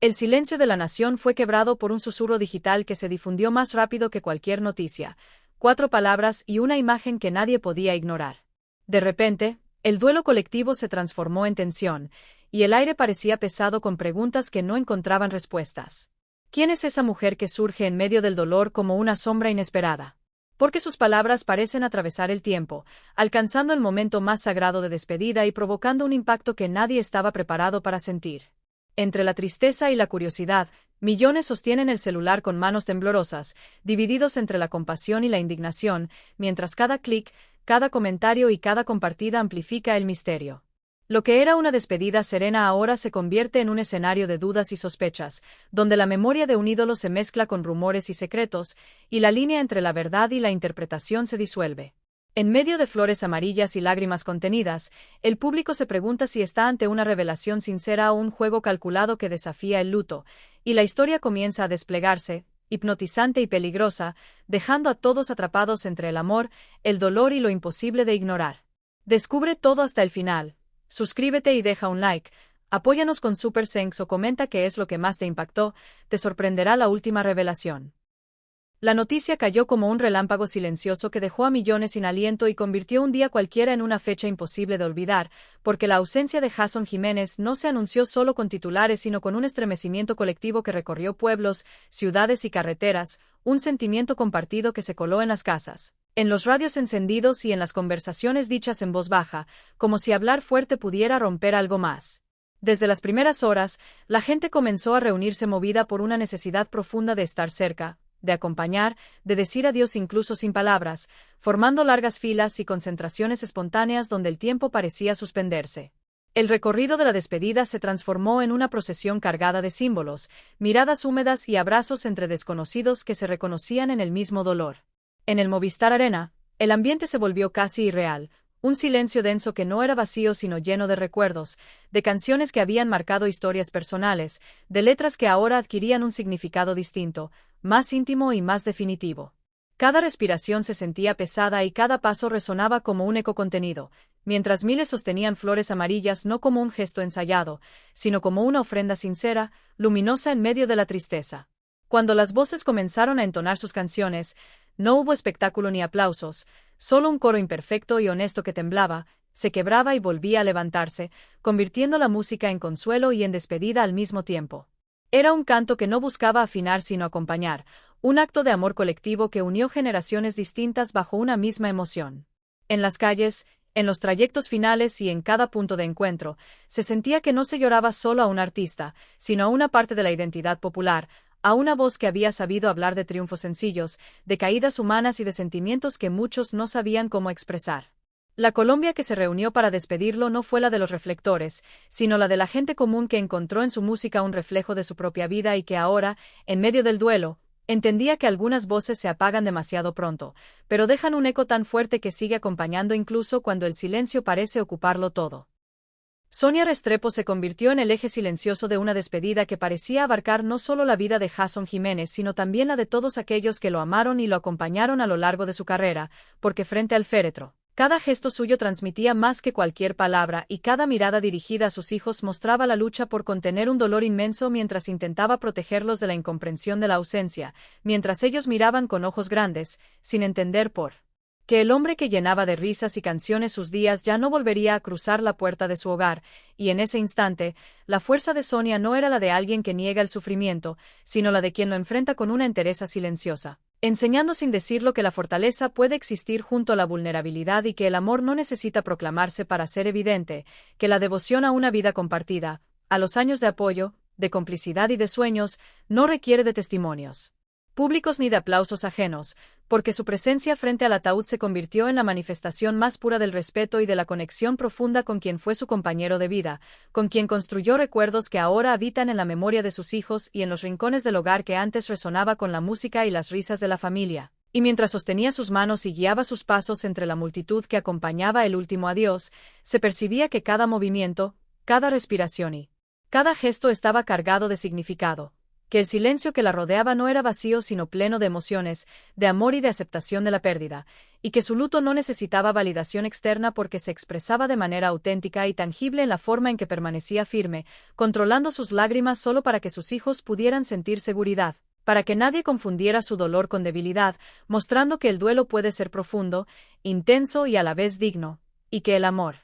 El silencio de la nación fue quebrado por un susurro digital que se difundió más rápido que cualquier noticia. 4 palabras y una imagen que nadie podía ignorar. De repente, el duelo colectivo se transformó en tensión, y el aire parecía pesado con preguntas que no encontraban respuestas. ¿Quién es esa mujer que surge en medio del dolor como una sombra inesperada? Porque sus palabras parecen atravesar el tiempo, alcanzando el momento más sagrado de despedida y provocando un impacto que nadie estaba preparado para sentir. Entre la tristeza y la curiosidad, millones sostienen el celular con manos temblorosas, divididos entre la compasión y la indignación, mientras cada clic, cada comentario y cada compartida amplifica el misterio. Lo que era una despedida serena ahora se convierte en un escenario de dudas y sospechas, donde la memoria de un ídolo se mezcla con rumores y secretos, y la línea entre la verdad y la interpretación se disuelve. En medio de flores amarillas y lágrimas contenidas, el público se pregunta si está ante una revelación sincera o un juego calculado que desafía el luto, y la historia comienza a desplegarse, hipnotizante y peligrosa, dejando a todos atrapados entre el amor, el dolor y lo imposible de ignorar. Descubre todo hasta el final. Suscríbete y deja un like, apóyanos con Super Thanks o comenta qué es lo que más te impactó, te sorprenderá la última revelación. La noticia cayó como un relámpago silencioso que dejó a millones sin aliento y convirtió un día cualquiera en una fecha imposible de olvidar, porque la ausencia de Jason Jiménez no se anunció solo con titulares sino con un estremecimiento colectivo que recorrió pueblos, ciudades y carreteras, un sentimiento compartido que se coló en las casas, en los radios encendidos y en las conversaciones dichas en voz baja, como si hablar fuerte pudiera romper algo más. Desde las primeras horas, la gente comenzó a reunirse movida por una necesidad profunda de estar cerca, de acompañar, de decir adiós incluso sin palabras, formando largas filas y concentraciones espontáneas donde el tiempo parecía suspenderse. El recorrido de la despedida se transformó en una procesión cargada de símbolos, miradas húmedas y abrazos entre desconocidos que se reconocían en el mismo dolor. En el Movistar Arena, el ambiente se volvió casi irreal, un silencio denso que no era vacío sino lleno de recuerdos, de canciones que habían marcado historias personales, de letras que ahora adquirían un significado distinto, más íntimo y más definitivo. Cada respiración se sentía pesada y cada paso resonaba como un eco contenido, mientras miles sostenían flores amarillas no como un gesto ensayado, sino como una ofrenda sincera, luminosa en medio de la tristeza. Cuando las voces comenzaron a entonar sus canciones, no hubo espectáculo ni aplausos, solo un coro imperfecto y honesto que temblaba, se quebraba y volvía a levantarse, convirtiendo la música en consuelo y en despedida al mismo tiempo. Era un canto que no buscaba afinar sino acompañar, un acto de amor colectivo que unió generaciones distintas bajo una misma emoción. En las calles, en los trayectos finales y en cada punto de encuentro, se sentía que no se lloraba solo a un artista, sino a una parte de la identidad popular, a una voz que había sabido hablar de triunfos sencillos, de caídas humanas y de sentimientos que muchos no sabían cómo expresar. La Colombia que se reunió para despedirlo no fue la de los reflectores, sino la de la gente común que encontró en su música un reflejo de su propia vida y que ahora, en medio del duelo, entendía que algunas voces se apagan demasiado pronto, pero dejan un eco tan fuerte que sigue acompañando incluso cuando el silencio parece ocuparlo todo. Sonia Restrepo se convirtió en el eje silencioso de una despedida que parecía abarcar no solo la vida de Jason Jiménez sino también la de todos aquellos que lo amaron y lo acompañaron a lo largo de su carrera, porque frente al féretro, cada gesto suyo transmitía más que cualquier palabra y cada mirada dirigida a sus hijos mostraba la lucha por contener un dolor inmenso mientras intentaba protegerlos de la incomprensión de la ausencia, mientras ellos miraban con ojos grandes, sin entender por que el hombre que llenaba de risas y canciones sus días ya no volvería a cruzar la puerta de su hogar, y en ese instante, la fuerza de Sonia no era la de alguien que niega el sufrimiento, sino la de quien lo enfrenta con una entereza silenciosa, enseñando sin decirlo que la fortaleza puede existir junto a la vulnerabilidad y que el amor no necesita proclamarse para ser evidente, que la devoción a una vida compartida, a los años de apoyo, de complicidad y de sueños, no requiere de testimonios públicos ni de aplausos ajenos, porque su presencia frente al ataúd se convirtió en la manifestación más pura del respeto y de la conexión profunda con quien fue su compañero de vida, con quien construyó recuerdos que ahora habitan en la memoria de sus hijos y en los rincones del hogar que antes resonaba con la música y las risas de la familia. Y mientras sostenía sus manos y guiaba sus pasos entre la multitud que acompañaba el último adiós, se percibía que cada movimiento, cada respiración y cada gesto estaba cargado de significado. que el silencio que la rodeaba no era vacío sino pleno de emociones, de amor y de aceptación de la pérdida, y que su luto no necesitaba validación externa porque se expresaba de manera auténtica y tangible en la forma en que permanecía firme, controlando sus lágrimas solo para que sus hijos pudieran sentir seguridad, para que nadie confundiera su dolor con debilidad, mostrando que el duelo puede ser profundo, intenso y a la vez digno, y que el amor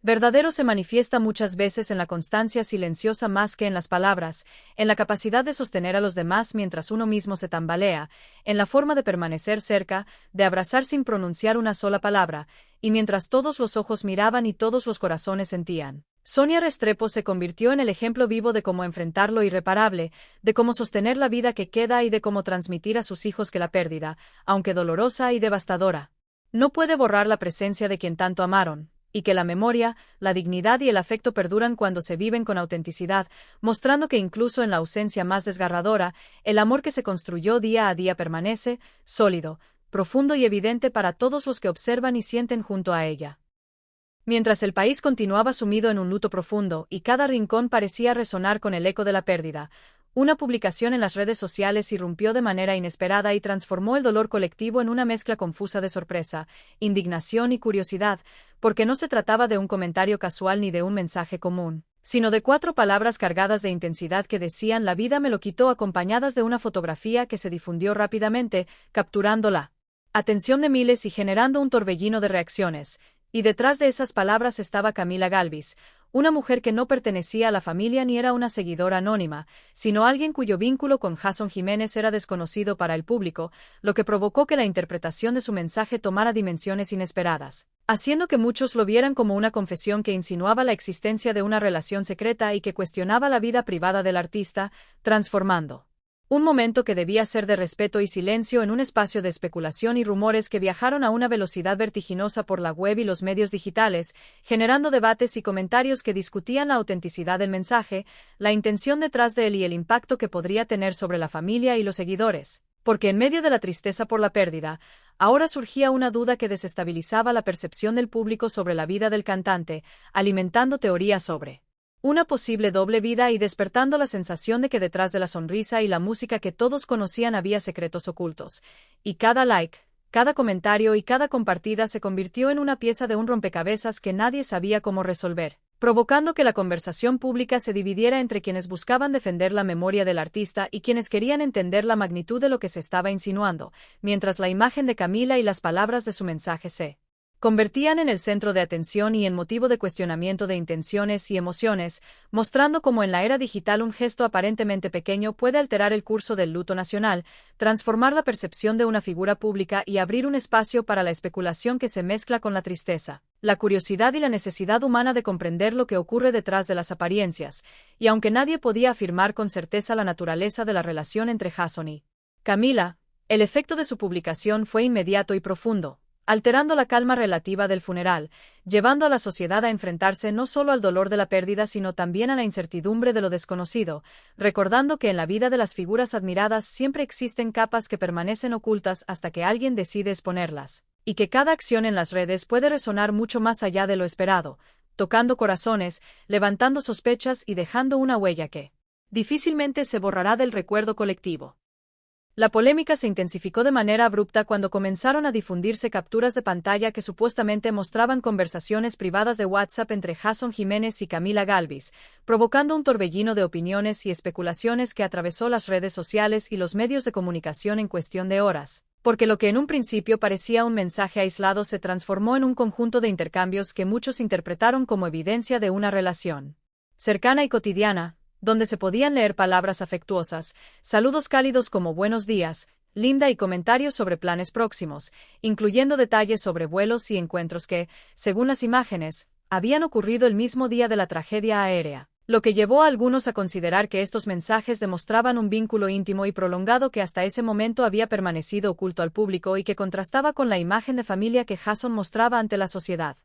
verdadero se manifiesta muchas veces en la constancia silenciosa más que en las palabras, en la capacidad de sostener a los demás mientras uno mismo se tambalea, en la forma de permanecer cerca, de abrazar sin pronunciar una sola palabra, y mientras todos los ojos miraban y todos los corazones sentían. Sonia Restrepo se convirtió en el ejemplo vivo de cómo enfrentar lo irreparable, de cómo sostener la vida que queda y de cómo transmitir a sus hijos que la pérdida, aunque dolorosa y devastadora, no puede borrar la presencia de quien tanto amaron, y que la memoria, la dignidad y el afecto perduran cuando se viven con autenticidad, mostrando que incluso en la ausencia más desgarradora, el amor que se construyó día a día permanece, sólido, profundo y evidente para todos los que observan y sienten junto a ella. Mientras el país continuaba sumido en un luto profundo y cada rincón parecía resonar con el eco de la pérdida, una publicación en las redes sociales irrumpió de manera inesperada y transformó el dolor colectivo en una mezcla confusa de sorpresa, indignación y curiosidad, porque no se trataba de un comentario casual ni de un mensaje común, sino de 4 palabras cargadas de intensidad que decían "la vida me lo quitó", acompañadas de una fotografía que se difundió rápidamente, capturando la atención de miles y generando un torbellino de reacciones. Y detrás de esas palabras estaba Camila Galvis, una mujer que no pertenecía a la familia ni era una seguidora anónima, sino alguien cuyo vínculo con Jason Jiménez era desconocido para el público, lo que provocó que la interpretación de su mensaje tomara dimensiones inesperadas, haciendo que muchos lo vieran como una confesión que insinuaba la existencia de una relación secreta y que cuestionaba la vida privada del artista, transformando un momento que debía ser de respeto y silencio en un espacio de especulación y rumores que viajaron a una velocidad vertiginosa por la web y los medios digitales, generando debates y comentarios que discutían la autenticidad del mensaje, la intención detrás de él y el impacto que podría tener sobre la familia y los seguidores. Porque en medio de la tristeza por la pérdida, ahora surgía una duda que desestabilizaba la percepción del público sobre la vida del cantante, alimentando teorías sobre una posible doble vida y despertando la sensación de que detrás de la sonrisa y la música que todos conocían había secretos ocultos. Y cada like, cada comentario y cada compartida se convirtió en una pieza de un rompecabezas que nadie sabía cómo resolver, provocando que la conversación pública se dividiera entre quienes buscaban defender la memoria del artista y quienes querían entender la magnitud de lo que se estaba insinuando, mientras la imagen de Camila y las palabras de su mensaje se convertían en el centro de atención y en motivo de cuestionamiento de intenciones y emociones, mostrando cómo en la era digital un gesto aparentemente pequeño puede alterar el curso del luto nacional, transformar la percepción de una figura pública y abrir un espacio para la especulación que se mezcla con la tristeza, la curiosidad y la necesidad humana de comprender lo que ocurre detrás de las apariencias, y aunque nadie podía afirmar con certeza la naturaleza de la relación entre Jason y Camila, el efecto de su publicación fue inmediato y profundo, alterando la calma relativa del funeral, llevando a la sociedad a enfrentarse no solo al dolor de la pérdida sino también a la incertidumbre de lo desconocido, recordando que en la vida de las figuras admiradas siempre existen capas que permanecen ocultas hasta que alguien decide exponerlas, y que cada acción en las redes puede resonar mucho más allá de lo esperado, tocando corazones, levantando sospechas y dejando una huella que difícilmente se borrará del recuerdo colectivo. La polémica se intensificó de manera abrupta cuando comenzaron a difundirse capturas de pantalla que supuestamente mostraban conversaciones privadas de WhatsApp entre Jason Jiménez y Camila Galvis, provocando un torbellino de opiniones y especulaciones que atravesó las redes sociales y los medios de comunicación en cuestión de horas, porque lo que en un principio parecía un mensaje aislado se transformó en un conjunto de intercambios que muchos interpretaron como evidencia de una relación cercana y cotidiana, donde se podían leer palabras afectuosas, saludos cálidos como buenos días, linda y comentarios sobre planes próximos, incluyendo detalles sobre vuelos y encuentros que, según las imágenes, habían ocurrido el mismo día de la tragedia aérea, lo que llevó a algunos a considerar que estos mensajes demostraban un vínculo íntimo y prolongado que hasta ese momento había permanecido oculto al público y que contrastaba con la imagen de familia que Jason mostraba ante la sociedad,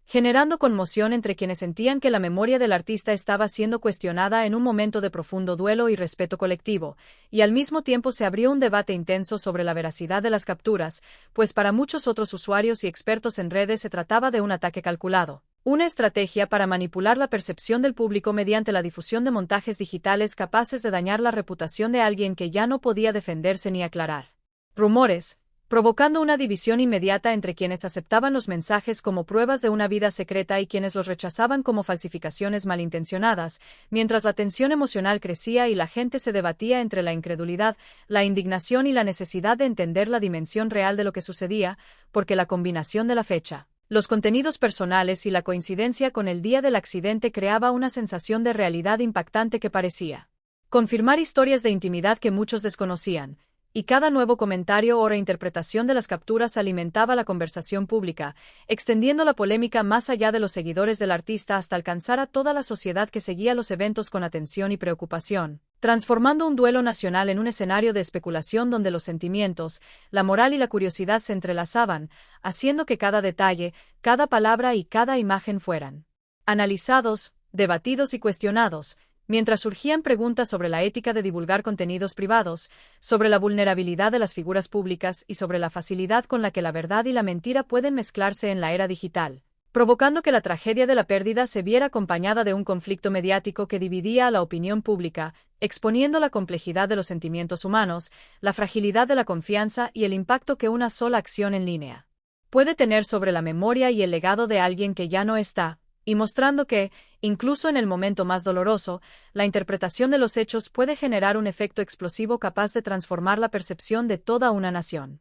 generando conmoción entre quienes sentían que la memoria del artista estaba siendo cuestionada en un momento de profundo duelo y respeto colectivo, y al mismo tiempo se abrió un debate intenso sobre la veracidad de las capturas, pues para muchos otros usuarios y expertos en redes se trataba de un ataque calculado, Una estrategia para manipular la percepción del público mediante la difusión de montajes digitales capaces de dañar la reputación de alguien que ya no podía defenderse ni aclarar. Rumores, provocando una división inmediata entre quienes aceptaban los mensajes como pruebas de una vida secreta y quienes los rechazaban como falsificaciones malintencionadas, mientras la tensión emocional crecía y la gente se debatía entre la incredulidad, la indignación y la necesidad de entender la dimensión real de lo que sucedía, porque la combinación de la fecha, los contenidos personales y la coincidencia con el día del accidente creaba una sensación de realidad impactante que parecía confirmar historias de intimidad que muchos desconocían, y cada nuevo comentario o reinterpretación de las capturas alimentaba la conversación pública, extendiendo la polémica más allá de los seguidores del artista hasta alcanzar a toda la sociedad que seguía los eventos con atención y preocupación, transformando un duelo nacional en un escenario de especulación donde los sentimientos, la moral y la curiosidad se entrelazaban, haciendo que cada detalle, cada palabra y cada imagen fueran analizados, debatidos y cuestionados, mientras surgían preguntas sobre la ética de divulgar contenidos privados, sobre la vulnerabilidad de las figuras públicas y sobre la facilidad con la que la verdad y la mentira pueden mezclarse en la era digital, provocando que la tragedia de la pérdida se viera acompañada de un conflicto mediático que dividía a la opinión pública, exponiendo la complejidad de los sentimientos humanos, la fragilidad de la confianza y el impacto que una sola acción en línea puede tener sobre la memoria y el legado de alguien que ya no está, y mostrando que, incluso en el momento más doloroso, la interpretación de los hechos puede generar un efecto explosivo capaz de transformar la percepción de toda una nación.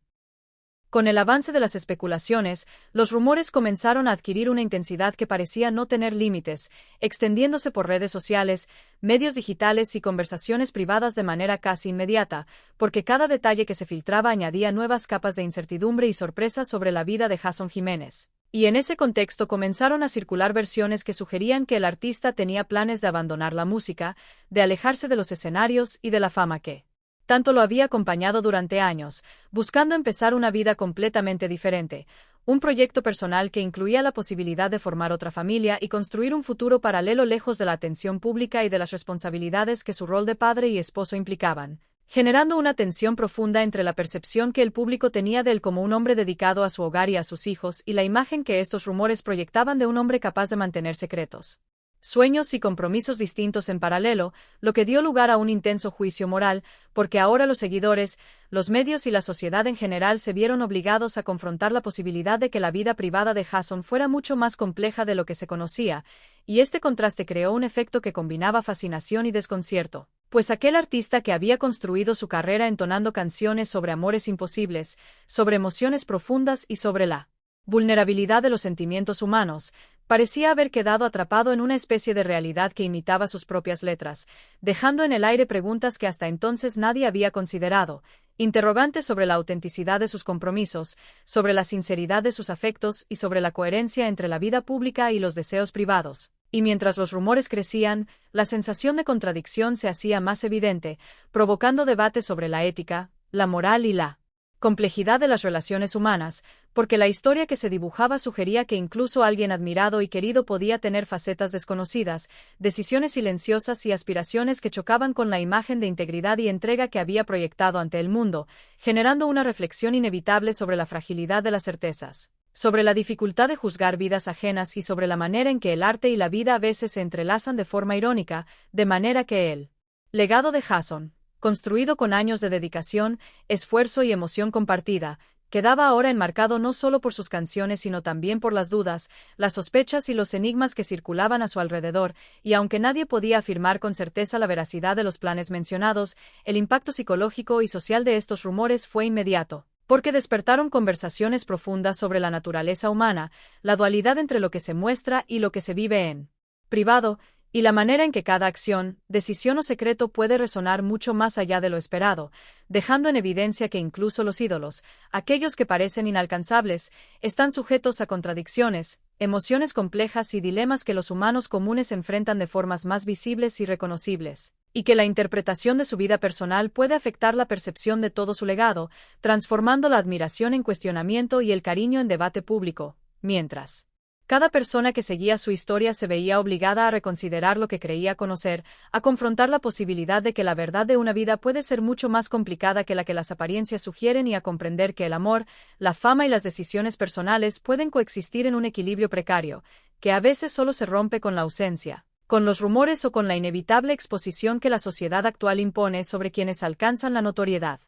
Con el avance de las especulaciones, los rumores comenzaron a adquirir una intensidad que parecía no tener límites, extendiéndose por redes sociales, medios digitales y conversaciones privadas de manera casi inmediata, porque cada detalle que se filtraba añadía nuevas capas de incertidumbre y sorpresa sobre la vida de Jason Jiménez. Y en ese contexto comenzaron a circular versiones que sugerían que el artista tenía planes de abandonar la música, de alejarse de los escenarios y de la fama que tanto lo había acompañado durante años, buscando empezar una vida completamente diferente, un proyecto personal que incluía la posibilidad de formar otra familia y construir un futuro paralelo lejos de la atención pública y de las responsabilidades que su rol de padre y esposo implicaban, generando una tensión profunda entre la percepción que el público tenía de él como un hombre dedicado a su hogar y a sus hijos y la imagen que estos rumores proyectaban de un hombre capaz de mantener secretos, sueños y compromisos distintos en paralelo, lo que dio lugar a un intenso juicio moral, porque ahora los seguidores, los medios y la sociedad en general se vieron obligados a confrontar la posibilidad de que la vida privada de Jason fuera mucho más compleja de lo que se conocía, y este contraste creó un efecto que combinaba fascinación y desconcierto, pues aquel artista que había construido su carrera entonando canciones sobre amores imposibles, sobre emociones profundas y sobre la vulnerabilidad de los sentimientos humanos, parecía haber quedado atrapado en una especie de realidad que imitaba sus propias letras, dejando en el aire preguntas que hasta entonces nadie había considerado, interrogantes sobre la autenticidad de sus compromisos, sobre la sinceridad de sus afectos y sobre la coherencia entre la vida pública y los deseos privados. Y mientras los rumores crecían, la sensación de contradicción se hacía más evidente, provocando debates sobre la ética, la moral y la complejidad de las relaciones humanas, porque la historia que se dibujaba sugería que incluso alguien admirado y querido podía tener facetas desconocidas, decisiones silenciosas y aspiraciones que chocaban con la imagen de integridad y entrega que había proyectado ante el mundo, generando una reflexión inevitable sobre la fragilidad de las certezas, sobre la dificultad de juzgar vidas ajenas y sobre la manera en que el arte y la vida a veces se entrelazan de forma irónica, de manera que el legado de Jason, construido con años de dedicación, esfuerzo y emoción compartida, quedaba ahora enmarcado no solo por sus canciones sino también por las dudas, las sospechas y los enigmas que circulaban a su alrededor, y aunque nadie podía afirmar con certeza la veracidad de los planes mencionados, el impacto psicológico y social de estos rumores fue inmediato, porque despertaron conversaciones profundas sobre la naturaleza humana, la dualidad entre lo que se muestra y lo que se vive en privado, y la manera en que cada acción, decisión o secreto puede resonar mucho más allá de lo esperado, dejando en evidencia que incluso los ídolos, aquellos que parecen inalcanzables, están sujetos a contradicciones, emociones complejas y dilemas que los humanos comunes enfrentan de formas más visibles y reconocibles, y que la interpretación de su vida personal puede afectar la percepción de todo su legado, transformando la admiración en cuestionamiento y el cariño en debate público, mientras cada persona que seguía su historia se veía obligada a reconsiderar lo que creía conocer, a confrontar la posibilidad de que la verdad de una vida puede ser mucho más complicada que la que las apariencias sugieren y a comprender que el amor, la fama y las decisiones personales pueden coexistir en un equilibrio precario, que a veces solo se rompe con la ausencia, con los rumores o con la inevitable exposición que la sociedad actual impone sobre quienes alcanzan la notoriedad.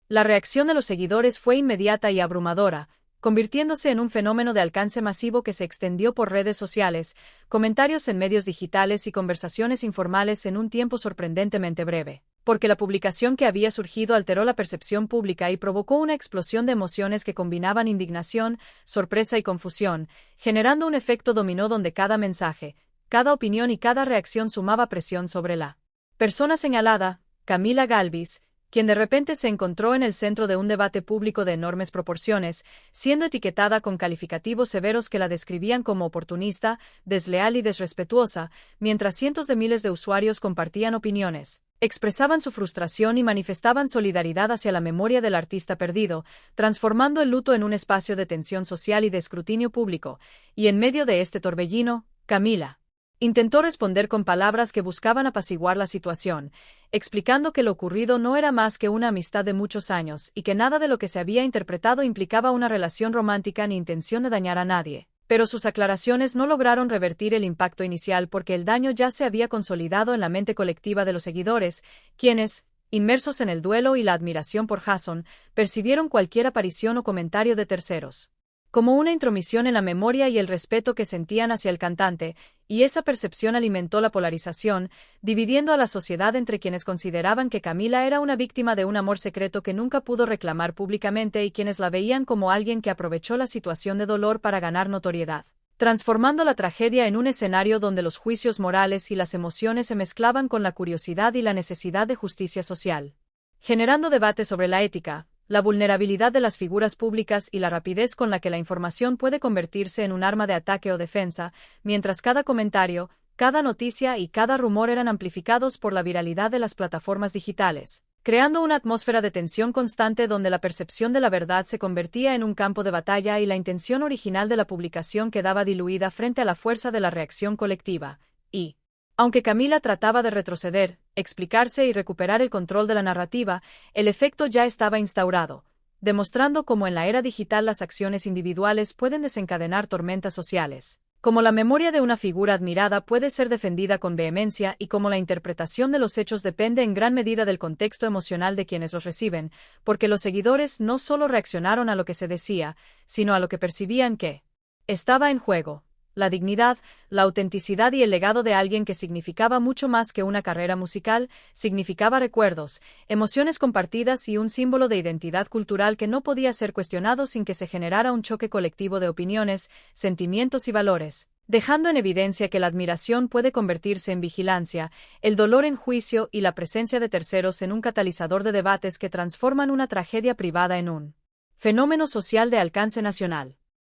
La reacción de los seguidores fue inmediata y abrumadora, convirtiéndose en un fenómeno de alcance masivo que se extendió por redes sociales, comentarios en medios digitales y conversaciones informales en un tiempo sorprendentemente breve, porque la publicación que había surgido alteró la percepción pública y provocó una explosión de emociones que combinaban indignación, sorpresa y confusión, generando un efecto dominó donde cada mensaje, cada opinión y cada reacción sumaba presión sobre la persona señalada, Camila Galvis, quien de repente se encontró en el centro de un debate público de enormes proporciones, siendo etiquetada con calificativos severos que la describían como oportunista, desleal y desrespetuosa, mientras cientos de miles de usuarios compartían opiniones, expresaban su frustración y manifestaban solidaridad hacia la memoria del artista perdido, transformando el luto en un espacio de tensión social y de escrutinio público, y en medio de este torbellino, Camila intentó responder con palabras que buscaban apaciguar la situación, explicando que lo ocurrido no era más que una amistad de muchos años y que nada de lo que se había interpretado implicaba una relación romántica ni intención de dañar a nadie. Pero sus aclaraciones no lograron revertir el impacto inicial porque el daño ya se había consolidado en la mente colectiva de los seguidores, quienes, inmersos en el duelo y la admiración por Jason, percibieron cualquier aparición o comentario de terceros como una intromisión en la memoria y el respeto que sentían hacia el cantante, y esa percepción alimentó la polarización, dividiendo a la sociedad entre quienes consideraban que Camila era una víctima de un amor secreto que nunca pudo reclamar públicamente y quienes la veían como alguien que aprovechó la situación de dolor para ganar notoriedad, transformando la tragedia en un escenario donde los juicios morales y las emociones se mezclaban con la curiosidad y la necesidad de justicia social, generando debate sobre la ética, la vulnerabilidad de las figuras públicas y la rapidez con la que la información puede convertirse en un arma de ataque o defensa, mientras cada comentario, cada noticia y cada rumor eran amplificados por la viralidad de las plataformas digitales, creando una atmósfera de tensión constante donde la percepción de la verdad se convertía en un campo de batalla y la intención original de la publicación quedaba diluida frente a la fuerza de la reacción colectiva. Y, aunque Camila trataba de retroceder, explicarse y recuperar el control de la narrativa, el efecto ya estaba instaurado, demostrando cómo en la era digital las acciones individuales pueden desencadenar tormentas sociales, cómo la memoria de una figura admirada puede ser defendida con vehemencia y cómo la interpretación de los hechos depende en gran medida del contexto emocional de quienes los reciben, porque los seguidores no solo reaccionaron a lo que se decía, sino a lo que percibían que estaba en juego. La dignidad, la autenticidad y el legado de alguien que significaba mucho más que una carrera musical, significaba recuerdos, emociones compartidas y un símbolo de identidad cultural que no podía ser cuestionado sin que se generara un choque colectivo de opiniones, sentimientos y valores, dejando en evidencia que la admiración puede convertirse en vigilancia, el dolor en juicio y la presencia de terceros en un catalizador de debates que transforman una tragedia privada en un fenómeno social de alcance nacional.